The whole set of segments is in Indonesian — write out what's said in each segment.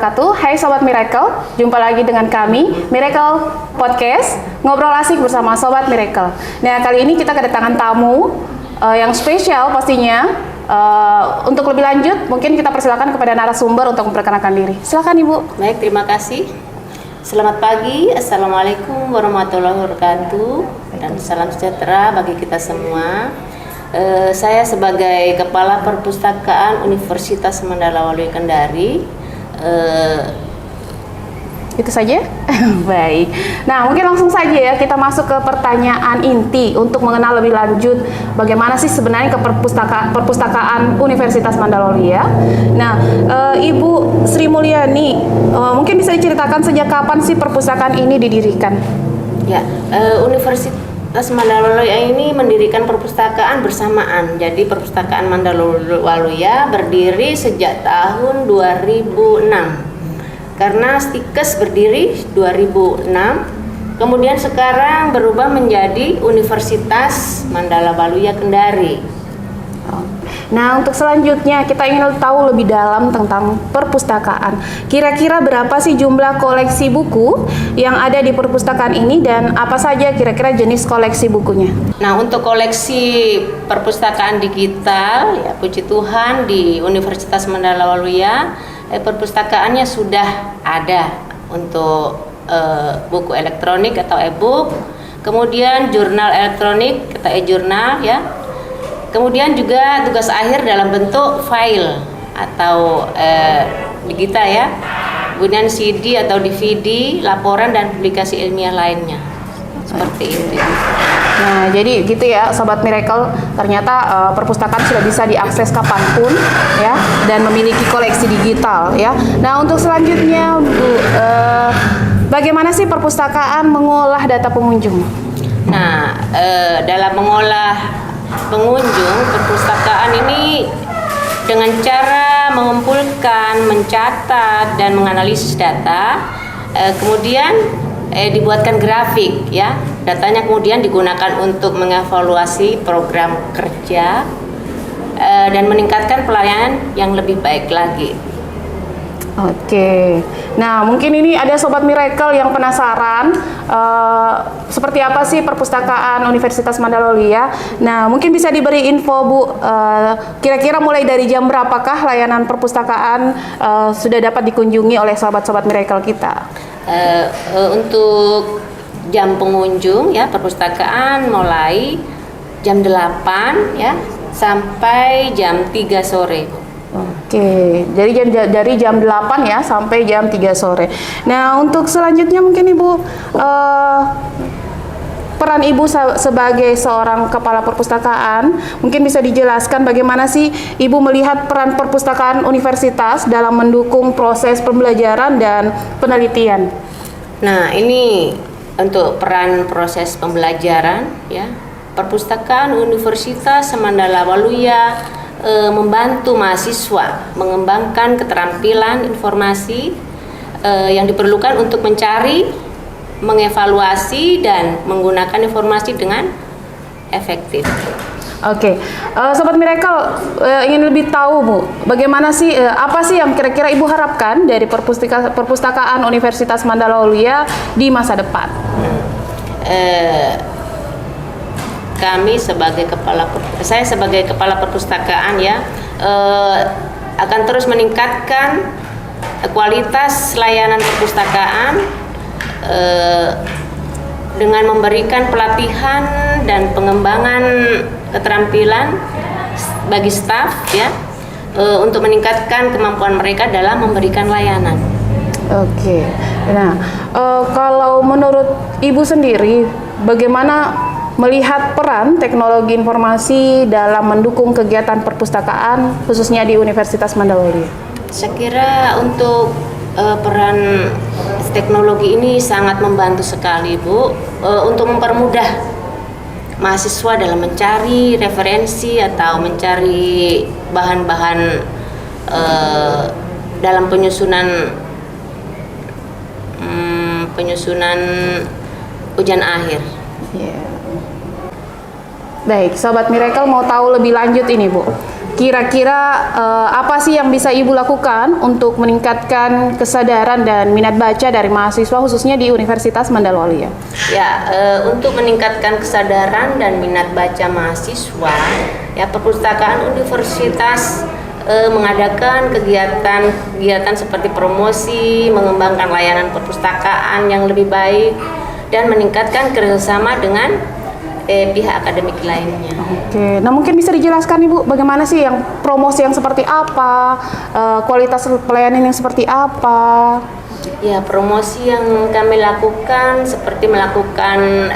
wabarakatuh. Hai Sobat Miracle, jumpa lagi dengan kami, Miracle Podcast, ngobrol asik bersama Sobat Miracle. Nah, kali ini kita kedatangan tamu yang spesial pastinya. Untuk lebih lanjut, mungkin kita persilakan kepada narasumber untuk memperkenalkan diri. Silakan Ibu. Baik, terima kasih. Selamat pagi, Assalamualaikum warahmatullahi wabarakatuh, dan salam sejahtera bagi kita semua. Saya sebagai Kepala Perpustakaan Universitas Mandala Waluya Kendari. Itu saja? Baik. Nah, mungkin langsung saja ya kita masuk ke pertanyaan inti untuk mengenal lebih lanjut bagaimana sih sebenarnya perpustakaan Universitas Mandala Waluya. Nah, Ibu Sri Mulyani, mungkin bisa diceritakan sejak kapan sih perpustakaan ini didirikan? Ya, Universitas Mandala Waluya ini mendirikan perpustakaan bersamaan. Jadi Perpustakaan Mandala Waluya berdiri sejak tahun 2006. Karena Stikes berdiri 2006, kemudian sekarang berubah menjadi Universitas Mandala Waluya Kendari. Nah, untuk selanjutnya kita ingin tahu lebih dalam tentang perpustakaan. Kira-kira berapa sih jumlah koleksi buku yang ada di perpustakaan ini dan apa saja kira-kira jenis koleksi bukunya? Nah, untuk koleksi perpustakaan digital, ya puji Tuhan di Universitas Mandala Waluya perpustakaannya sudah ada untuk buku elektronik atau e-book, kemudian jurnal elektronik atau e-jurnal ya. Kemudian juga tugas akhir dalam bentuk file atau digital ya. Kemudian CD atau DVD, laporan dan publikasi ilmiah lainnya. Seperti itu. Nah, jadi gitu ya Sobat Miracle, ternyata perpustakaan sudah bisa diakses kapanpun ya dan memiliki koleksi digital ya. Nah, untuk selanjutnya Bu, bagaimana sih perpustakaan mengolah data pengunjung? Nah, dalam mengolah pengunjung, perpustakaan ini dengan cara mengumpulkan, mencatat dan menganalisis data, kemudian dibuatkan grafik ya. Datanya kemudian digunakan untuk mengevaluasi program kerja dan meningkatkan pelayanan yang lebih baik lagi. Oke, nah mungkin ini ada Sobat Miracle yang penasaran seperti apa sih perpustakaan Universitas Mandala Waluya. Nah, mungkin bisa diberi info Bu, kira-kira mulai dari jam berapakah layanan perpustakaan sudah dapat dikunjungi oleh Sobat-Sobat Miracle kita? Untuk jam pengunjung ya, perpustakaan mulai jam 8 ya sampai jam 3 sore. Oke, jadi dari jam 8 ya sampai jam 3 sore. Nah, untuk selanjutnya mungkin Ibu, peran Ibu sebagai seorang kepala perpustakaan, mungkin bisa dijelaskan bagaimana sih Ibu melihat peran perpustakaan universitas dalam mendukung proses pembelajaran dan penelitian? Nah, ini untuk peran proses pembelajaran ya. Perpustakaan Universitas Mandala Waluya membantu mahasiswa mengembangkan keterampilan informasi yang diperlukan untuk mencari, mengevaluasi dan menggunakan informasi dengan efektif. Oke, Sobat Miracle ingin lebih tahu Bu, bagaimana sih, apa sih yang kira-kira Ibu harapkan dari perpustakaan Universitas Mandala Waluya di masa depan? Saya sebagai kepala perpustakaan ya akan terus meningkatkan kualitas layanan perpustakaan dengan memberikan pelatihan dan pengembangan keterampilan bagi staf ya untuk meningkatkan kemampuan mereka dalam memberikan layanan. Oke, nah kalau menurut Ibu sendiri bagaimana melihat peran teknologi informasi dalam mendukung kegiatan perpustakaan khususnya di Universitas Mandala Waluya? Saya kira untuk peran teknologi ini sangat membantu sekali Bu untuk mempermudah mahasiswa dalam mencari referensi atau mencari bahan-bahan dalam penyusunan ujian akhir. Yeah. Baik, Sobat Miracle mau tahu lebih lanjut ini Bu. kira-kira apa sih yang bisa Ibu lakukan untuk meningkatkan kesadaran dan minat baca dari mahasiswa khususnya di Universitas Mandalwaluya? Ya, untuk meningkatkan kesadaran dan minat baca mahasiswa, ya perpustakaan universitas mengadakan kegiatan seperti promosi, mengembangkan layanan perpustakaan yang lebih baik, dan meningkatkan kerjasama dengan pihak akademik lainnya. Oke, nah mungkin bisa dijelaskan Ibu bagaimana sih yang promosi yang seperti apa, kualitas pelayanan yang seperti apa? Ya, promosi yang kami lakukan seperti melakukan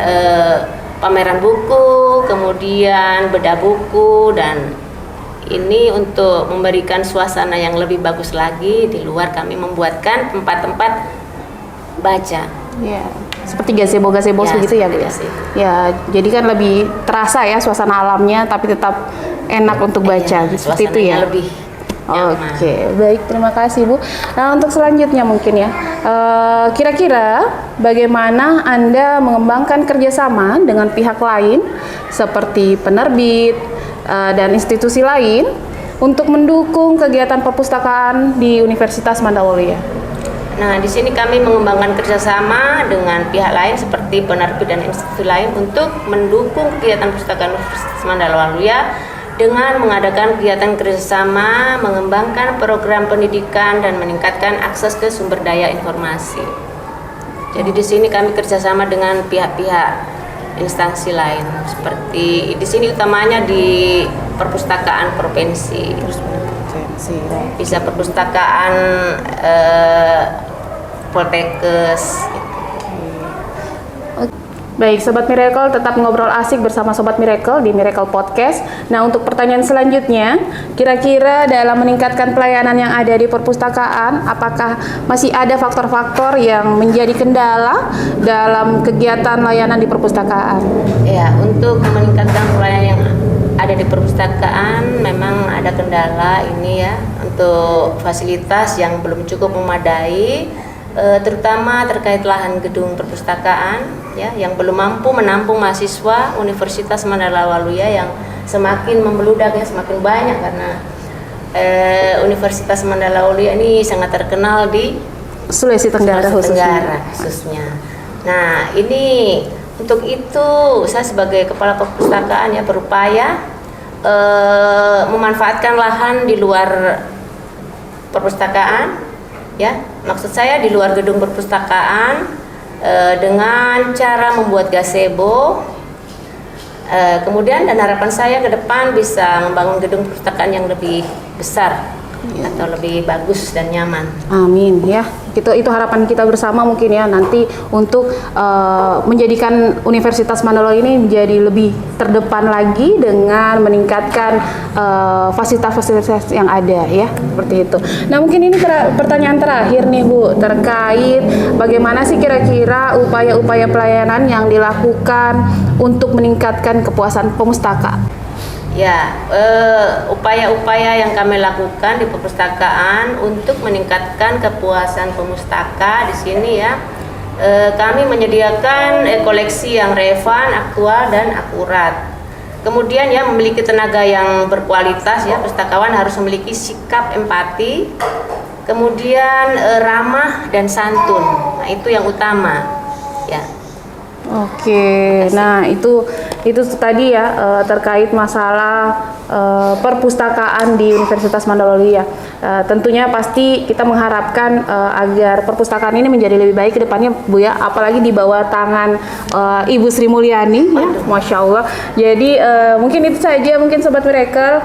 pameran buku, kemudian bedah buku, dan ini untuk memberikan suasana yang lebih bagus lagi. Di luar kami membuatkan tempat-tempat baca. Ya, seperti gazebo Ya, begitu ya Bu ya? seperti Ya, jadi kan lebih terasa ya suasana alamnya, tapi tetap enak untuk baca, seperti itu ya? Suasananya lebih nyaman. Oke, baik, terima kasih Bu. Nah, untuk selanjutnya mungkin ya, kira-kira bagaimana Anda mengembangkan kerjasama dengan pihak lain seperti penerbit dan institusi lain untuk mendukung kegiatan perpustakaan di Universitas Mandalwaluya? Nah, di sini kami mengembangkan kerjasama dengan pihak lain seperti penerbit dan institusi lain untuk mendukung kegiatan perpustakaan Universitas Mandalwaluya dengan mengadakan kegiatan kerjasama, mengembangkan program pendidikan, dan meningkatkan akses ke sumber daya informasi. Jadi di sini kami kerjasama dengan pihak-pihak instansi lain, seperti di sini utamanya di perpustakaan provinsi, bisa perpustakaan Poltekkes. Baik, Sobat Miracle, tetap ngobrol asik bersama Sobat Miracle di Miracle Podcast. Nah, untuk pertanyaan selanjutnya, kira-kira dalam meningkatkan pelayanan yang ada di perpustakaan, apakah masih ada faktor-faktor yang menjadi kendala dalam kegiatan layanan di perpustakaan? Ya, untuk meningkatkan pelayanan yang ada di perpustakaan memang ada kendala ini ya, untuk fasilitas yang belum cukup memadai, terutama terkait lahan gedung perpustakaan ya, yang belum mampu menampung mahasiswa Universitas Mandalwaluya yang semakin membeludak ya, semakin banyak, karena Universitas Mandalwaluya ini sangat terkenal di Sulawesi Tenggara khususnya. Nah, ini untuk itu saya sebagai kepala perpustakaan ya berupaya memanfaatkan lahan di luar perpustakaan ya, maksud saya di luar gedung perpustakaan, dengan cara membuat gazebo, kemudian dan harapan saya ke depan bisa membangun gedung perpustakaan yang lebih besar atau lebih bagus dan nyaman. Amin ya. Itu harapan kita bersama mungkin ya, nanti untuk menjadikan Universitas Mandalwaluya ini menjadi lebih terdepan lagi dengan meningkatkan fasilitas-fasilitas yang ada ya, seperti itu. Nah, mungkin ini pertanyaan terakhir nih Bu, terkait bagaimana sih kira-kira upaya-upaya pelayanan yang dilakukan untuk meningkatkan kepuasan pemustaka? Ya, upaya-upaya yang kami lakukan di perpustakaan untuk meningkatkan kepuasan pemustaka di sini ya, kami menyediakan koleksi yang relevan, aktual, dan akurat. Kemudian ya, memiliki tenaga yang berkualitas ya, pustakawan harus memiliki sikap empati, kemudian ramah dan santun. Nah, itu yang utama ya. Oke, nah itu tadi ya terkait masalah perpustakaan di Universitas Mandalwaluya. Tentunya pasti kita mengharapkan agar perpustakaan ini menjadi lebih baik ke depannya Bu ya, apalagi di bawah tangan Ibu Sri Mulyani ya, Masya Allah. Jadi mungkin itu saja mungkin Sobat Miracle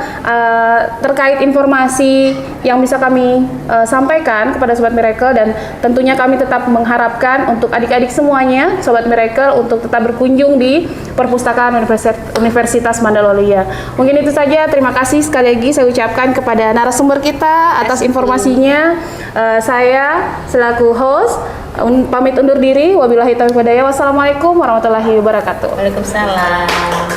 terkait informasi yang bisa kami sampaikan kepada Sobat Miracle, dan tentunya kami tetap mengharapkan untuk adik-adik semuanya Sobat Miracle untuk tetap berkunjung di perpustakaan Universitas Mandalwaluya. Mungkin itu saja, terima kasih sekali lagi saya ucapkan kepada narasumber kita atas informasinya. Saya selaku host pamit undur diri. Wabillahi taufiq wal hidayah. Wassalamualaikum warahmatullahi wabarakatuh. Waalaikumsalam.